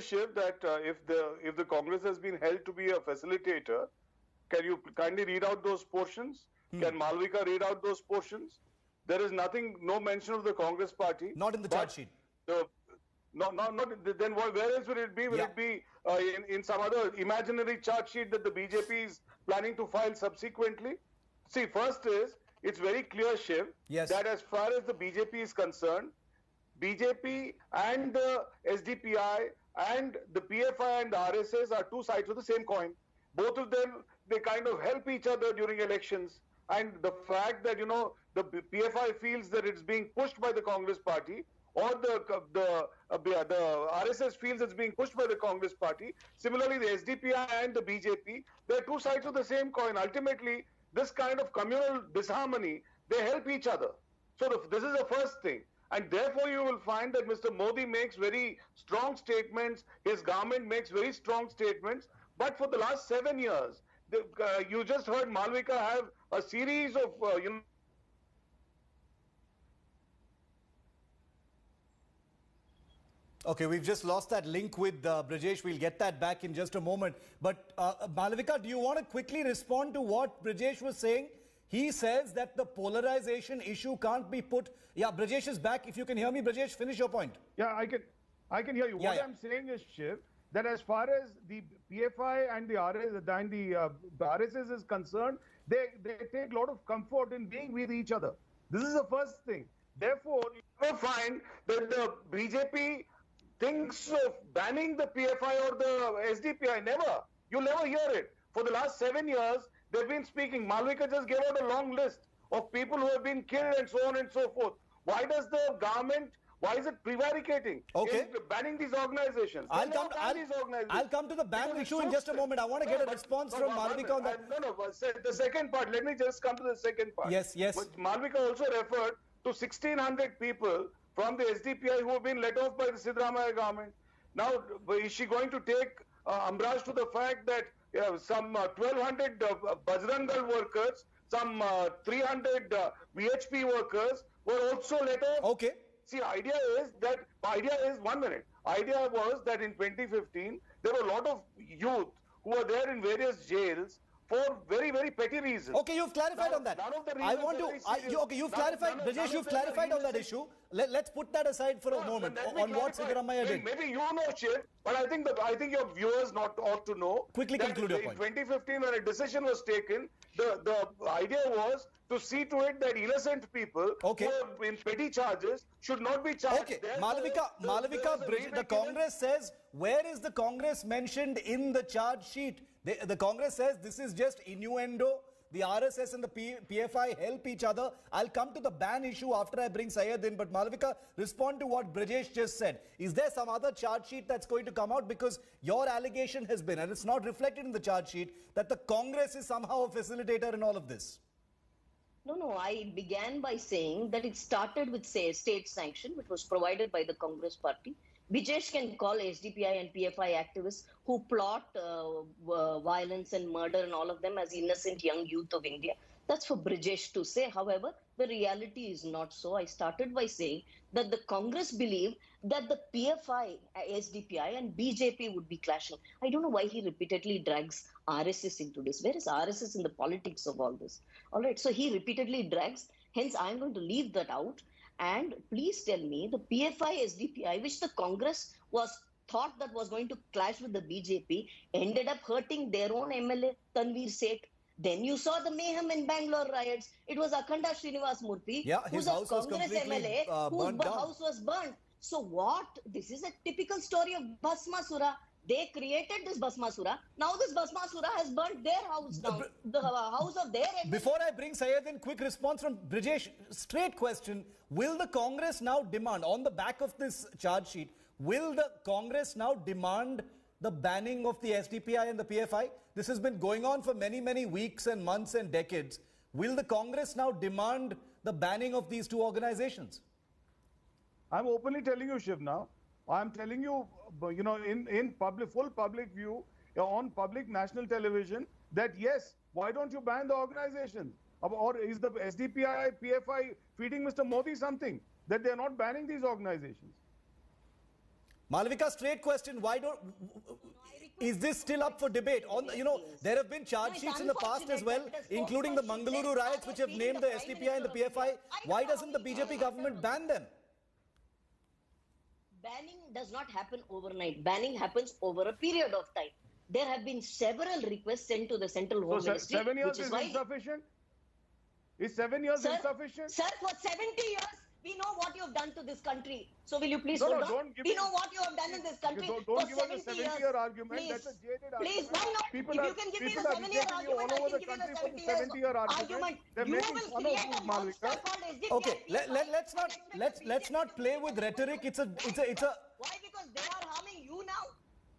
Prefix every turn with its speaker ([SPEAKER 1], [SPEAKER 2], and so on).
[SPEAKER 1] Shiv, that if the Congress has been held to be a facilitator, can you kindly read out those portions? Can Malvika read out those portions? There is nothing, no mention of the Congress party.
[SPEAKER 2] Not in the charge sheet.
[SPEAKER 1] Not then where else will it be? Will it be in some other imaginary charge sheet that the BJP is planning to file subsequently? See, first is, it's very clear, Shiv, that as far as the BJP is concerned, BJP and the SDPI and the PFI and the RSS are two sides of the same coin. Both of them, they kind of help each other during elections. And the fact that, the PFI feels that it's being pushed by the Congress party, or the RSS feels it's being pushed by the Congress party. Similarly, the SDPI and the BJP, they're two sides of the same coin. Ultimately, this kind of communal disharmony, they help each other. So this is the first thing. And therefore, you will find that Mr. Modi makes very strong statements. His government makes very strong statements. But for the last 7 years, you just heard Malvika have a series of,
[SPEAKER 2] Okay, we've just lost that link with Brijesh. We'll get that back in just a moment. But Malvika, do you want to quickly respond to what Brijesh was saying? He says that the polarization issue can't be put. Yeah, Brijesh is back. If you can hear me, Brijesh, finish your point.
[SPEAKER 3] Yeah, I can hear you. What I'm saying is, Shiv, that as far as the PFI and the RSS is concerned, they take a lot of comfort in being with each other. This is the first thing. Therefore, you will find that the BJP thinks of banning the PFI or the SDPI. Never. You'll never hear it. For the last 7 years, they've been speaking. Malvika just gave out a long list of people who have been killed and so on and so forth. Why does the government, why is it prevaricating?
[SPEAKER 2] Okay.
[SPEAKER 3] Banning these organizations.
[SPEAKER 2] I'll come to the ban issue in just a moment. I want to get a response from Malvika on that.
[SPEAKER 3] The second part. Let me just come to the second part.
[SPEAKER 2] Yes.
[SPEAKER 3] But Malvika also referred to 1,600 people from the SDPI who have been let off by the Siddaramaiah government. Now, is she going to take umbrage to the fact that some 1,200 Bajrang Dal workers, some 300 VHP workers were also let off?
[SPEAKER 2] Okay.
[SPEAKER 3] See, idea was that in 2015, there were a lot of youth who were there in various jails for very, very petty reasons.
[SPEAKER 2] Okay, you've clarified on that.
[SPEAKER 3] None of the reasons
[SPEAKER 2] you've clarified, Brijesh, you've clarified on that issue. Let's put that aside for a moment on what Siddaramaiah did.
[SPEAKER 3] Maybe you know, Shiv, but I think your viewers ought to know.
[SPEAKER 2] Quickly conclude your point.
[SPEAKER 3] In 2015, when a decision was taken, the idea was to see to it that innocent people who are in petty charges should not be charged.
[SPEAKER 2] Okay, Malvika, the Congress says, where is the Congress mentioned in the charge sheet? The Congress says this is just innuendo. The RSS and the PFI help each other. I'll come to the ban issue after I bring Syed in. But Malvika, respond to what Brijesh just said. Is there some other charge sheet that's going to come out? Because your allegation has been, and it's not reflected in the charge sheet, that the Congress is somehow a facilitator in all of this.
[SPEAKER 4] No, I began by saying that it started with, say, state sanction, which was provided by the Congress party. Brijesh can call SDPI and PFI activists who plot violence and murder and all of them as innocent young youth of India. That's for Brijesh to say. However, the reality is not so. I started by saying that the Congress believed that the PFI, SDPI and BJP would be clashing. I don't know why he repeatedly drags RSS into this. Where is RSS in the politics of all this? All right, so he repeatedly drags. Hence, I'm going to leave that out. And please tell me, the PFI, SDPI, which the Congress thought that was going to clash with the BJP, ended up hurting their own MLA, Tanveer Seth. Then you saw the mayhem in Bangalore riots. It was Akhanda Srinivas Murthy,
[SPEAKER 2] who's a Congress MLA,
[SPEAKER 4] whose house was burnt. So what? This is a typical story of Bhasmasura. They created this Bhasmasura. Now this Bhasmasura has burnt their house down, the house of their MLA.
[SPEAKER 2] Before I bring Syed in, quick response from Brijesh. Straight question. Will the Congress now demand, on the back of this charge sheet, will the Congress now demand the banning of the SDPI and the PFI? This has been going on for many, many weeks and months and decades. Will the Congress now demand the banning of these two organizations?
[SPEAKER 3] I'm openly telling you, Shiv, now. I'm telling you, in full public view, on public national television, that yes, why don't you ban the organization? Or is the SDPI, PFI feeding Mr. Modi something that they're not banning these organizations?
[SPEAKER 2] Malavika, straight question. Why don't... Is this still up for debate? There have been charge sheets in the past as well, including the Mangaluru riots, which have named the SDPI and the PFI. Why doesn't the BJP government ban them?
[SPEAKER 4] Banning does not happen overnight. Banning happens over a period of time. There have been several requests sent to the Central Home Ministry.
[SPEAKER 3] 7 years is insufficient? Is 7 years insufficient?
[SPEAKER 4] Sir, for 70 years, we know what you have done to this country. So will you please hold on? We know what you have done in this country.
[SPEAKER 3] Don't give us a 70-year argument.
[SPEAKER 4] Please.
[SPEAKER 3] That's a jaded
[SPEAKER 4] Please,
[SPEAKER 3] argument.
[SPEAKER 4] why not?
[SPEAKER 3] People
[SPEAKER 4] If you can give me the 7-year argument, I can give you the 70-year argument.
[SPEAKER 3] They're
[SPEAKER 4] You
[SPEAKER 3] making
[SPEAKER 4] will
[SPEAKER 3] fun
[SPEAKER 4] create
[SPEAKER 3] of you,
[SPEAKER 4] a monster
[SPEAKER 3] Malavika.
[SPEAKER 4] called SDPI.
[SPEAKER 2] Okay, let's not play with rhetoric. It's a